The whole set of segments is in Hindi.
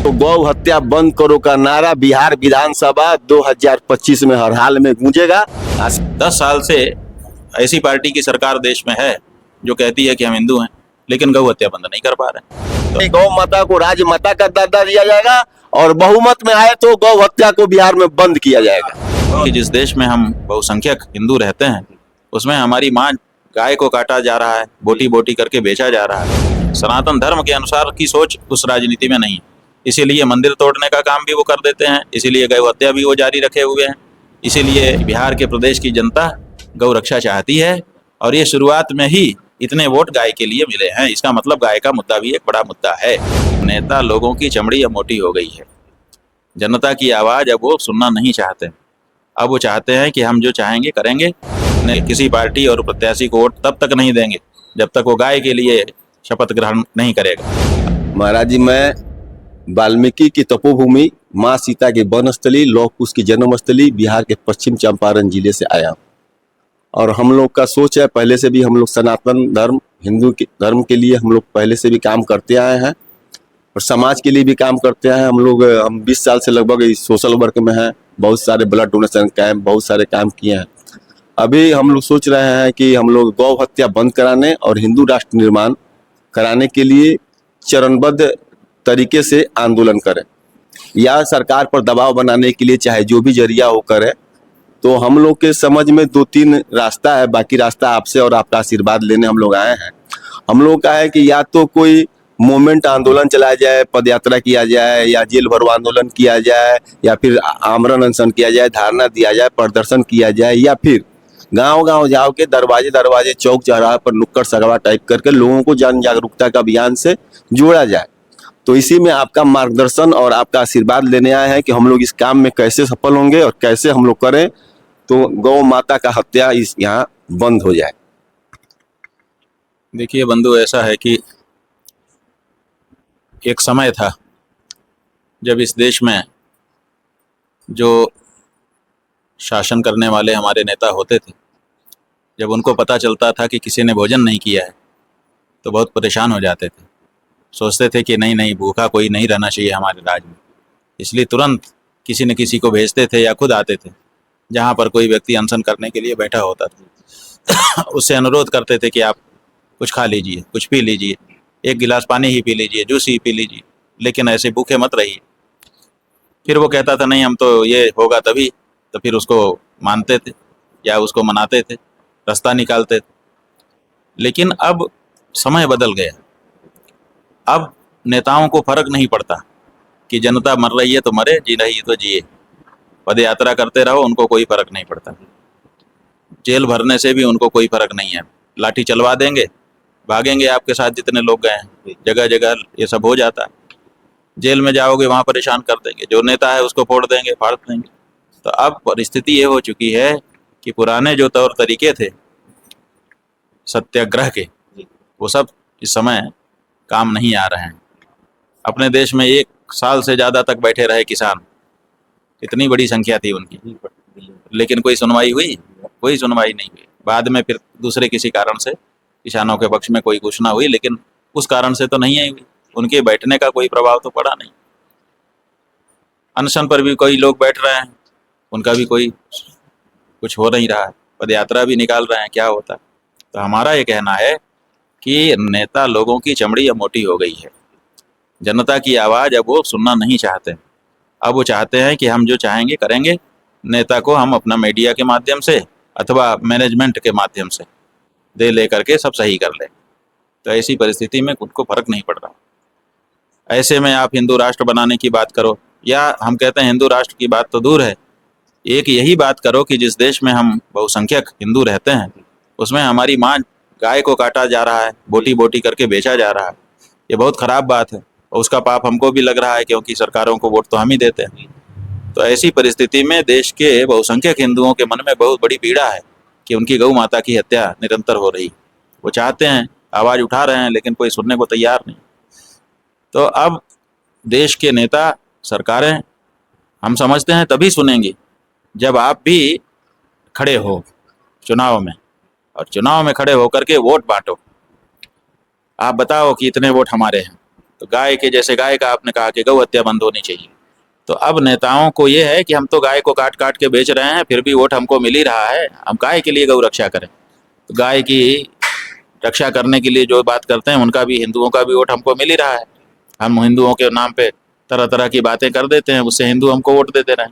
तो गौ हत्या बंद करो का नारा बिहार विधानसभा 2025 में हर हाल में गूंजेगा। 10 साल से ऐसी पार्टी की सरकार देश में है जो कहती है कि हम हिंदू हैं, लेकिन गौ हत्या बंद नहीं कर पा रहे। गौ माता को राजमाता का दर्जा दिया जाएगा और बहुमत में आए तो गौ हत्या को बिहार में बंद किया जाएगा। कि जिस देश में हम बहुसंख्यक हिंदू रहते हैं उसमें हमारी माँ गाय को काटा जा रहा है, बोटी बोटी करके बेचा जा रहा है। सनातन धर्म के अनुसार की सोच उस राजनीति में नहीं है, इसीलिए मंदिर तोड़ने का काम भी वो कर देते हैं, इसीलिए गौ हत्या भी वो जारी रखे हुए हैं। इसीलिए बिहार के प्रदेश की जनता गौ रक्षा चाहती है और ये शुरुआत में ही इतने वोट गाय के लिए मिले हैं। इसका मतलब गाय का मुद्दा भी एक बड़ा मुद्दा है। नेता लोगों की चमड़ी अब मोटी हो गई है, जनता की आवाज़ अब वो सुनना नहीं चाहते। अब वो चाहते हैं कि हम जो चाहेंगे करेंगे, किसी पार्टी और प्रत्याशी को वोट तब तक नहीं देंगे जब तक वो गाय के लिए शपथ ग्रहण नहीं करेगा। महाराज जी, मैं वाल्मीकि की तपोभूमि, माँ सीता की वनस्थली, लौह कुश की जन्मस्थली बिहार के पश्चिम चंपारण जिले से आया हूँ। और हम लोग का सोच है, पहले से भी हम लोग सनातन धर्म, हिंदू धर्म के लिए हम लोग पहले से भी काम करते आए हैं और समाज के लिए भी काम करते हैं। हम 20 साल से लगभग इस सोशल वर्क में हैं। बहुत सारे ब्लड डोनेशन कैंप, बहुत सारे काम किए हैं। अभी हम लोग सोच रहे हैं कि हम लोग गौ हत्या बंद कराने और हिंदू राष्ट्र निर्माण कराने के लिए चरणबद्ध तरीके से आंदोलन करें या सरकार पर दबाव बनाने के लिए चाहे जो भी जरिया हो करे। तो हम लोग के समझ में 2-3 रास्ता है, बाकी रास्ता आपसे और आपका आशीर्वाद लेने हम लोग आए हैं। हम लोग का है कि या तो कोई मूवमेंट आंदोलन चलाया जाए, पदयात्रा किया जाए या जेल भरो आंदोलन किया जाए या फिर आमरण अनशन किया जाए, धारणा दिया जाए, प्रदर्शन किया जाए या फिर गांव-गांव जाओ के दरवाजे चौक चौराहे पर नुक्कड़ सगवा टाइप करके लोगों को जन जागरूकता का अभियान से जोड़ा जाए। तो इसी में आपका मार्गदर्शन और आपका आशीर्वाद लेने आए हैं कि हम लोग इस काम में कैसे सफल होंगे और कैसे हम लोग करें तो गौ माता का हत्या इस यहाँ बंद हो जाए। देखिए बंधु, ऐसा है कि एक समय था जब इस देश में जो शासन करने वाले हमारे नेता होते थे, जब उनको पता चलता था कि किसी ने भोजन नहीं किया है तो बहुत परेशान हो जाते थे। सोचते थे कि नहीं नहीं, भूखा कोई नहीं रहना चाहिए हमारे राज्य में, इसलिए तुरंत किसी न किसी को भेजते थे या खुद आते थे जहाँ पर कोई व्यक्ति अनशन करने के लिए बैठा होता था। उससे अनुरोध करते थे कि आप कुछ खा लीजिए, कुछ पी लीजिए, एक गिलास पानी ही पी लीजिए, जूस ही पी लीजिए, लेकिन ऐसे भूखे मत रहिए। फिर वो कहता था नहीं, हम तो ये होगा तभी, तो फिर उसको मानते थे या उसको मनाते थे, रास्ता निकालते थे। लेकिन अब समय बदल गया। अब नेताओं को फर्क नहीं पड़ता कि जनता मर रही है तो मरे, जी रही है तो जिए, पद यात्रा करते रहो, उनको कोई फर्क नहीं पड़ता। जेल भरने से भी उनको कोई फर्क नहीं है, लाठी चलवा देंगे, भागेंगे आपके साथ जितने लोग गए हैं, जगह जगह ये सब हो जाता है। जेल में जाओगे वहाँ परेशान कर देंगे, जो नेता है उसको फोड़ देंगे, फाड़ देंगे। तो अब परिस्थिति ये हो चुकी है कि पुराने जो तौर तरीके थे सत्याग्रह के, वो सब इस समय काम नहीं आ रहे हैं। अपने देश में 1 साल से ज़्यादा तक बैठे रहे किसान, इतनी बड़ी संख्या थी उनकी, लेकिन कोई सुनवाई हुई? कोई सुनवाई नहीं हुई। बाद में फिर दूसरे किसी कारण से किसानों के पक्ष में कोई घोषणा हुई, लेकिन उस कारण से तो नहीं आई हुई। उनके बैठने का कोई प्रभाव तो पड़ा नहीं। अनशन पर भी कोई लोग बैठ रहे हैं, उनका भी कोई कुछ हो नहीं रहा है। पदयात्रा भी निकाल रहे हैं, क्या होता है? तो हमारा ये कहना है कि नेता लोगों की चमड़ी अब मोटी हो गई है, जनता की आवाज़ अब वो सुनना नहीं चाहते। अब वो चाहते हैं कि हम जो चाहेंगे करेंगे, नेता को हम अपना मीडिया के माध्यम से अथवा मैनेजमेंट के माध्यम से दे ले करके सब सही कर ले। तो ऐसी परिस्थिति में उनको फर्क नहीं पड़ रहा। ऐसे में आप हिंदू राष्ट्र बनाने की बात करो, या हम कहते हैं हिंदू राष्ट्र की बात तो दूर है, एक यही बात करो कि जिस देश में हम बहुसंख्यक हिंदू रहते हैं उसमें हमारी माँ गाय को काटा जा रहा है, बोटी बोटी करके बेचा जा रहा है। ये बहुत ख़राब बात है और उसका पाप हमको भी लग रहा है, क्योंकि सरकारों को वोट तो हम ही देते हैं। तो ऐसी परिस्थिति में देश के बहुसंख्यक हिंदुओं के मन में बहुत बड़ी पीड़ा है कि उनकी गौ माता की हत्या निरंतर हो रही। वो चाहते हैं, आवाज़ उठा रहे हैं, लेकिन कोई सुनने को तैयार नहीं। तो अब देश के नेता, सरकारें, हम समझते हैं तभी सुनेंगी जब आप भी खड़े हो चुनाव में, और चुनाव में खड़े होकर के वोट बांटो। आप बताओ कि इतने वोट हमारे हैं, तो गाय के जैसे गाय का आपने कहा कि गौ हत्या बंद होनी चाहिए। तो अब नेताओं को ये है कि हम तो गाय को काट काट के बेच रहे हैं, फिर भी वोट हमको मिल ही रहा है, हम गाय के लिए गौ रक्षा करें। तो गाय की रक्षा करने के लिए जो बात करते हैं उनका भी, हिंदुओं का भी वोट हमको मिल ही रहा है। हम हिंदुओं के नाम पे तरह तरह की बातें कर देते हैं, उससे हिंदू हमको वोट देते रहे।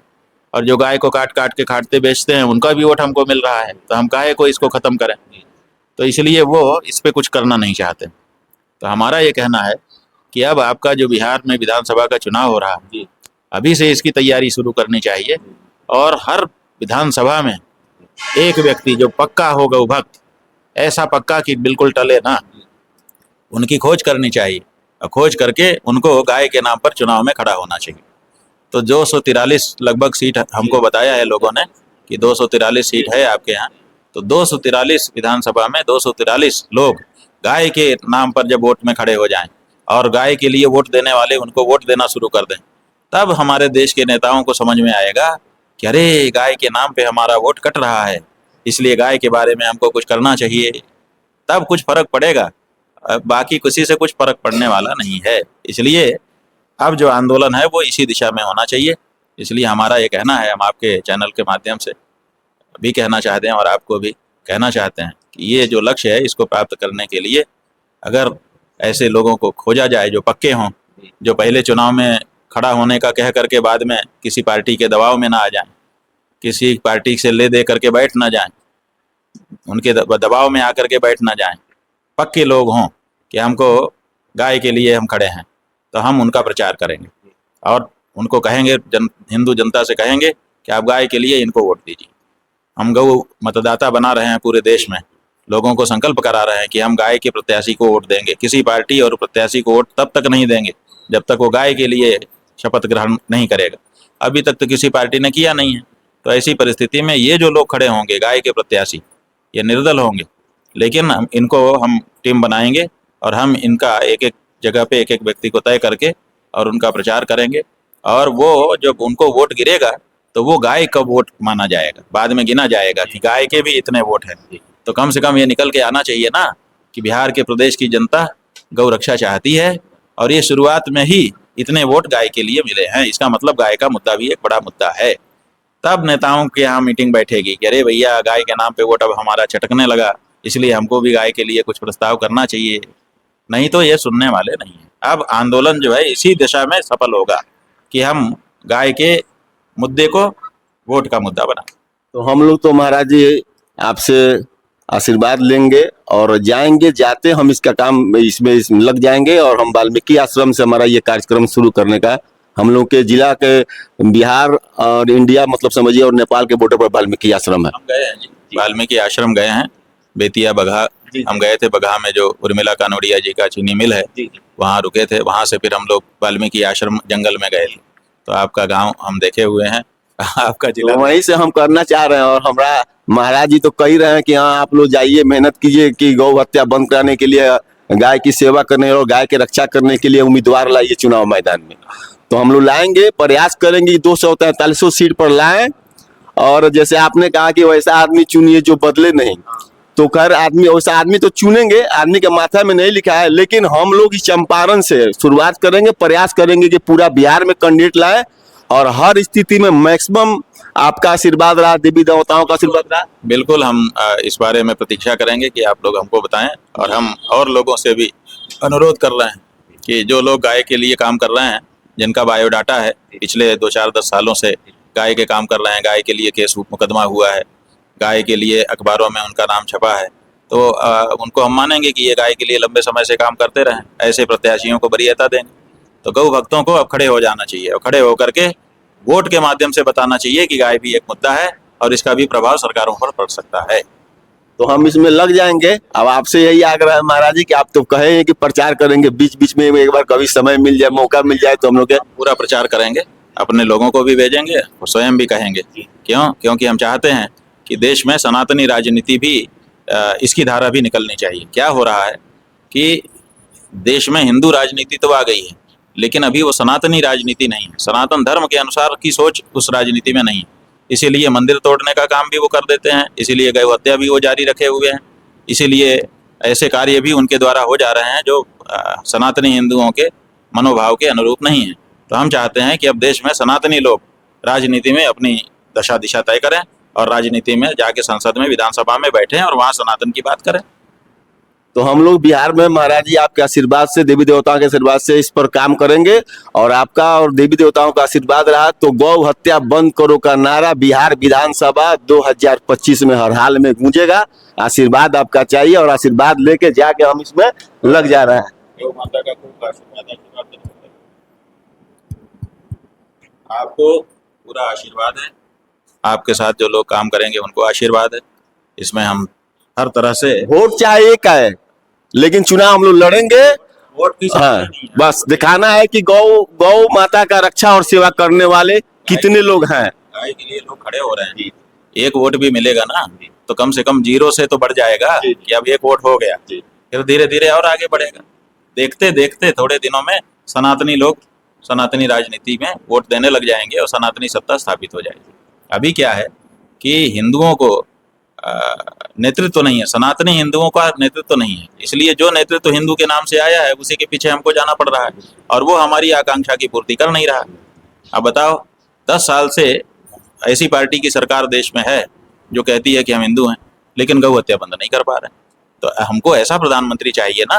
और जो गाय को काट काट के खाटते बेचते हैं उनका भी वोट हमको मिल रहा है, तो हम काहे को इसको ख़त्म करें। तो इसलिए वो इस पर कुछ करना नहीं चाहते। तो हमारा ये कहना है कि अब आपका जो बिहार में विधानसभा का चुनाव हो रहा है, अभी से इसकी तैयारी शुरू करनी चाहिए। और हर विधानसभा में एक व्यक्ति जो पक्का हो गौ भक्त, ऐसा पक्का कि बिल्कुल टले ना, उनकी खोज करनी चाहिए। और खोज करके उनको गाय के नाम पर चुनाव में खड़ा होना चाहिए। तो 243 लगभग सीट हमको बताया है लोगों ने कि 243 सीट है आपके यहाँ। तो 243 विधानसभा में 243 लोग गाय के नाम पर जब वोट में खड़े हो जाएं और गाय के लिए वोट देने वाले उनको वोट देना शुरू कर दें, तब हमारे देश के नेताओं को समझ में आएगा कि अरे गाय के नाम पे हमारा वोट कट रहा है, इसलिए गाय के बारे में हमको कुछ करना चाहिए। तब कुछ फर्क पड़ेगा, बाकी किसी से कुछ फर्क पड़ने वाला नहीं है। इसलिए अब जो आंदोलन है वो इसी दिशा में होना चाहिए। इसलिए हमारा ये कहना है, हम आपके चैनल के माध्यम से भी कहना चाहते हैं और आपको भी कहना चाहते हैं कि ये जो लक्ष्य है इसको प्राप्त करने के लिए अगर ऐसे लोगों को खोजा जाए जो पक्के हों, जो पहले चुनाव में खड़ा होने का कह करके बाद में किसी पार्टी के दबाव में ना आ जाएं, किसी पार्टी से ले दे करके बैठ ना जाएं, उनके दबाव में आकर के बैठ ना जाएं, पक्के लोग हों कि हमको गाय के लिए हम खड़े हैं, तो हम उनका प्रचार करेंगे और उनको कहेंगे, हिंदू जनता से कहेंगे कि आप गाय के लिए इनको वोट दीजिए। हम गौ मतदाता बना रहे हैं, पूरे देश में लोगों को संकल्प करा रहे हैं कि हम गाय के प्रत्याशी को वोट देंगे। किसी पार्टी और प्रत्याशी को वोट तब तक नहीं देंगे जब तक वो गाय के लिए शपथ ग्रहण नहीं करेगा। अभी तक तो किसी पार्टी ने किया नहीं है। तो ऐसी परिस्थिति में ये जो लोग खड़े होंगे गाय के प्रत्याशी, ये निर्दल होंगे, लेकिन हम टीम बनाएंगे और हम इनका एक एक जगह पे एक एक व्यक्ति को तय करके और उनका प्रचार करेंगे। और वो जब उनको वोट गिरेगा तो वो गाय का वोट माना जाएगा, बाद में गिना जाएगा कि गाय के भी इतने वोट हैं। तो कम से कम ये निकल के आना चाहिए ना कि बिहार के प्रदेश की जनता गौ रक्षा चाहती है और ये शुरुआत में ही इतने वोट गाय के लिए मिले हैं। इसका मतलब गाय का मुद्दा भी एक बड़ा मुद्दा है। तब नेताओं के यहाँ मीटिंग बैठेगी कि अरे भैया गाय के नाम पे वोट अब हमारा छटकने लगा, इसलिए हमको भी गाय के लिए कुछ प्रस्ताव करना चाहिए। नहीं तो ये सुनने वाले नहीं है। अब आंदोलन जो है इसी दिशा में सफल होगा कि हम गाय के मुद्दे को वोट का मुद्दा बनाएं। तो हम लोग तो महाराज जी आपसे आशीर्वाद लेंगे और जाएंगे, जाते हम इसका काम इसमें लग जाएंगे और हम वाल्मीकि आश्रम से हमारा ये कार्यक्रम शुरू करने का, हम लोग के जिला के बिहार और इंडिया मतलब समझिए और नेपाल के बॉर्डर पर वाल्मीकि आश्रम है। हम गए हैं जी, वाल्मीकि आश्रम गए हैं, बेतिया बगहा हम गए थे। बगहा में जो उर्मिला कानोड़िया जी का चीनी मिल है वहाँ रुके थे, वहाँ से फिर हम लोग वाल्मीकि आश्रम जंगल में गए थे। तो आपका गांव हम देखे हुए हैं, आपका जिला तो वहीं से हम करना चाह रहे हैं। और हमारा महाराज जी तो कह रहे हैं कि हाँ आप लोग जाइए, मेहनत कीजिए कि गौ हत्या बंद कराने के लिए, गाय की सेवा करने और गाय के रक्षा करने के लिए उम्मीदवार लाइए चुनाव मैदान में। तो हम लोग लाएंगे, प्रयास करेंगे 243 सीट पर लाएं। और जैसे आपने कहा कि वैसा आदमी चुनिए जो बदले नहीं, तो खैर आदमी वैसा आदमी तो चुनेंगे, आदमी के माथा में नहीं लिखा है, लेकिन हम लोग इस चंपारण से शुरुआत करेंगे, प्रयास करेंगे कि पूरा बिहार में कैंडिडेट लाए और हर स्थिति में मैक्सिमम आपका आशीर्वाद रहा, देवी देवताओं का आशीर्वाद रहा। बिल्कुल हम इस बारे में प्रतीक्षा करेंगे कि आप लोग हमको बताएं। और हम और लोगों से भी अनुरोध कर रहे हैं कि जो लोग गाय के लिए काम कर रहे हैं, जिनका बायोडाटा है, पिछले 2-4-10 सालों से गाय के काम कर रहे हैं, गाय के लिए केस मुकदमा हुआ है, गाय के लिए अखबारों में उनका नाम छपा है, तो उनको हम मानेंगे कि ये गाय के लिए लंबे समय से काम करते रहें। ऐसे प्रत्याशियों को वरीयता देंगे। तो गौ भक्तों को अब खड़े हो जाना चाहिए और खड़े होकर के वोट के माध्यम से बताना चाहिए कि गाय भी एक मुद्दा है और इसका भी प्रभाव सरकारों पर पड़ सकता है। तो हम इसमें लग जाएंगे। अब आपसे यही आग्रह है महाराज जी कि आप तो कहे हैं कि प्रचार करेंगे, बीच बीच में एक बार कभी समय मिल जाए, मौका मिल जाए तो हम लोग पूरा प्रचार करेंगे, अपने लोगों को भी भेजेंगे और स्वयं भी कहेंगे। क्योंकि हम चाहते हैं कि देश में सनातनी राजनीति भी, इसकी धारा भी निकलनी चाहिए। क्या हो रहा है कि देश में हिंदू राजनीति तो आ गई है, लेकिन अभी वो सनातनी राजनीति नहीं है, सनातन धर्म के अनुसार की सोच उस राजनीति में नहीं है। इसीलिए मंदिर तोड़ने का काम भी वो कर देते हैं, इसीलिए गौ हत्या भी वो जारी रखे हुए हैं, इसीलिए ऐसे कार्य भी उनके द्वारा हो जा रहे हैं जो सनातनी हिंदुओं के मनोभाव के अनुरूप नहीं है। तो हम चाहते हैं कि अब देश में सनातनी लोग राजनीति में अपनी दशा दिशा तय करें और राजनीति में जाके संसद में, विधानसभा में बैठें और वहाँ सनातन की बात करें। तो हम लोग बिहार में महाराज जी आपके आशीर्वाद से, देवी देवताओं के आशीर्वाद से इस पर काम करेंगे, और आपका और देवी देवताओं का आशीर्वाद रहा तो गौ हत्या बंद करो का नारा बिहार विधानसभा 2025 में हर हाल में गूंजेगा। आशीर्वाद आपका चाहिए और आशीर्वाद लेके जाके हम इसमें लग जा रहे हैं। गौ माता का खूब आशीर्वाद आपको पूरा आशीर्वाद है, आपके साथ जो लोग काम करेंगे उनको आशीर्वाद है। इसमें हम हर तरह से, वोट चाहे एक है लेकिन चुनाव हम लोग लड़ेंगे। वोट की हाँ, बस दिखाना है कि गौ माता का रक्षा और सेवा करने वाले कितने लोग हैं। गाय के लिए लोग खड़े हो रहे हैं। एक वोट भी मिलेगा ना तो कम से कम 0 से तो बढ़ जाएगा कि अब एक वोट हो गया, फिर धीरे धीरे और आगे बढ़ेगा। देखते देखते थोड़े दिनों में सनातनी लोग सनातनी राजनीति में वोट देने लग जाएंगे और सनातनी सत्ता स्थापित हो जाएगी। अभी क्या है कि हिंदुओं को नेतृत्व नहीं है, सनातनी हिंदुओं का नेतृत्व नहीं है, इसलिए जो नेतृत्व हिंदू के नाम से आया है उसी के पीछे हमको जाना पड़ रहा है और वो हमारी आकांक्षा की पूर्ति कर नहीं रहा। अब बताओ, 10 साल से ऐसी पार्टी की सरकार देश में है जो कहती है कि हम हिंदू हैं लेकिन गौ हत्या बंद नहीं कर पा रहे। तो हमको ऐसा प्रधानमंत्री चाहिए ना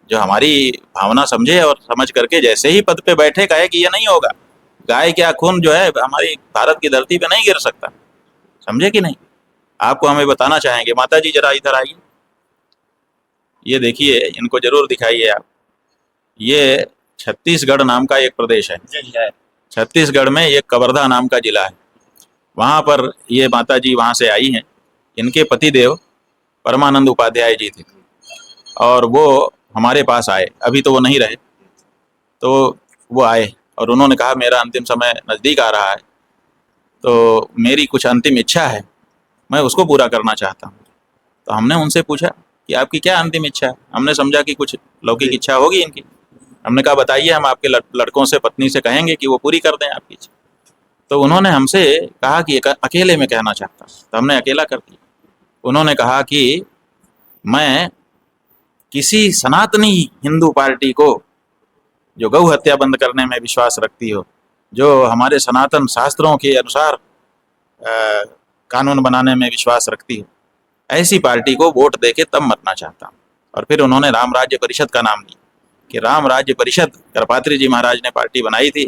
जो हमारी भावना समझे और समझ करके जैसे ही पद पे बैठे कहे कि ये नहीं होगा। गाय क्या खून जो है हमारी भारत की धरती पे नहीं गिर सकता, समझे कि नहीं। आपको हमें बताना चाहेंगे। माता जी जरा इधर आइए, ये देखिए, इनको जरूर दिखाइए आप। ये छत्तीसगढ़ नाम का एक प्रदेश है। छत्तीसगढ़ में एक कवर्धा नाम का जिला है, वहाँ पर ये माता जी वहाँ से आई हैं। इनके पतिदेव परमानंद उपाध्याय जी थे और वो हमारे पास आए, अभी तो वो नहीं रहे, तो वो आए और उन्होंने कहा मेरा अंतिम समय नज़दीक आ रहा है तो मेरी कुछ अंतिम इच्छा है, मैं उसको पूरा करना चाहता हूँ। तो हमने उनसे पूछा कि आपकी क्या अंतिम इच्छा है। हमने समझा कि कुछ लौकिक इच्छा होगी इनकी। हमने कहा बताइए, हम आपके लड़कों से, पत्नी से कहेंगे कि वो पूरी कर दें आपकी इच्छा। तो उन्होंने हमसे कहा कि अकेले में कहना चाहता हूँ, तो हमने अकेला कर दिया। उन्होंने कहा कि मैं किसी सनातनी हिंदू पार्टी को जो गौ हत्या बंद करने में विश्वास रखती हो, जो हमारे सनातन शास्त्रों के अनुसार कानून बनाने में विश्वास रखती हो, ऐसी पार्टी को वोट देके तब मरना चाहता हूँ। और फिर उन्होंने राम राज्य परिषद का नाम लिया कि राम राज्य परिषद करपात्री जी महाराज ने पार्टी बनाई थी।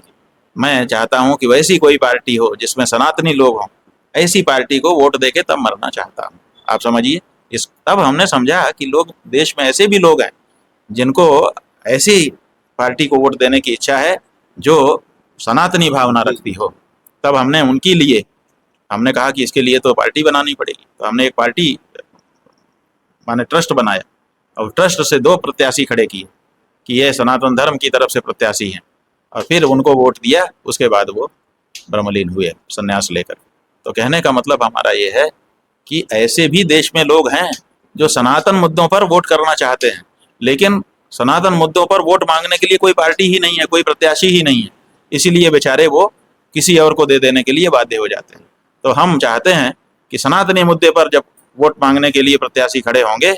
मैं चाहता हूँ कि वैसी कोई पार्टी हो जिसमें सनातनी लोग हों, ऐसी पार्टी को वोट देके तब मरना चाहता हूँ। आप समझिए, इस तब हमने समझा कि लोग, देश में ऐसे भी लोग हैं जिनको ऐसी पार्टी को वोट देने की इच्छा है जो सनातनी भावना रखती हो। तब हमने उनके लिए हमने कहा कि इसके लिए तो पार्टी बनानी पड़ेगी। तो हमने एक पार्टी माने ट्रस्ट बनाया और ट्रस्ट से 2 प्रत्याशी खड़े किए कि ये सनातन धर्म की तरफ से प्रत्याशी हैं, और फिर उनको वोट दिया। उसके बाद वो ब्रह्मलीन हुए संन्यास लेकर। तो कहने का मतलब हमारा ये है कि ऐसे भी देश में लोग हैं जो सनातन मुद्दों पर वोट करना चाहते हैं, लेकिन सनातन मुद्दों पर वोट मांगने के लिए कोई पार्टी ही नहीं है, कोई प्रत्याशी ही नहीं है, इसीलिए बेचारे वो किसी और को दे देने के लिए बाध्य हो जाते हैं। तो हम चाहते हैं कि सनातनी मुद्दे पर जब वोट मांगने के लिए प्रत्याशी खड़े होंगे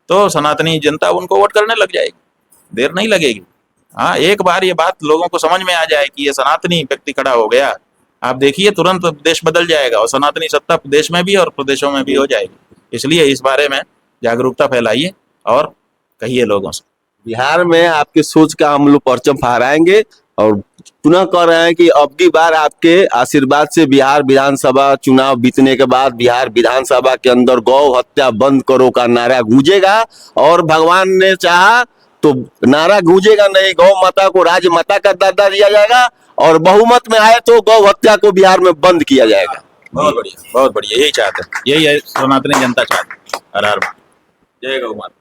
तो सनातनी जनता उनको वोट करने लग जाएगी, देर नहीं लगेगी। हाँ, एक बार ये बात लोगों को समझ में आ जाए कि ये सनातनी व्यक्ति खड़ा हो गया, आप देखिए तुरंत देश बदल जाएगा और सनातनी सत्ता देश में भी और प्रदेशों में भी हो जाएगी। इसलिए इस बारे में जागरूकता फैलाइए और कहिए लोगों से। बिहार में आपके सोच का हम लोग परचम फहराएंगे और पुनः कह रहे हैं कि अब की बार आपके आशीर्वाद से बिहार विधानसभा चुनाव बीतने के बाद बिहार विधानसभा के अंदर गौ हत्या बंद करो का नारा गूंजेगा, और भगवान ने चाहा तो नारा गूंजेगा नहीं, गौ माता को राजमाता का दर्जा दिया जाएगा और बहुमत में आए तो गौ हत्या को बिहार में बंद किया जाएगा। बहुत बढ़िया, बहुत बढ़िया, यही चाहते हैं, यही है सनातनी जनता चाहती है। हर हर जय गौ माता।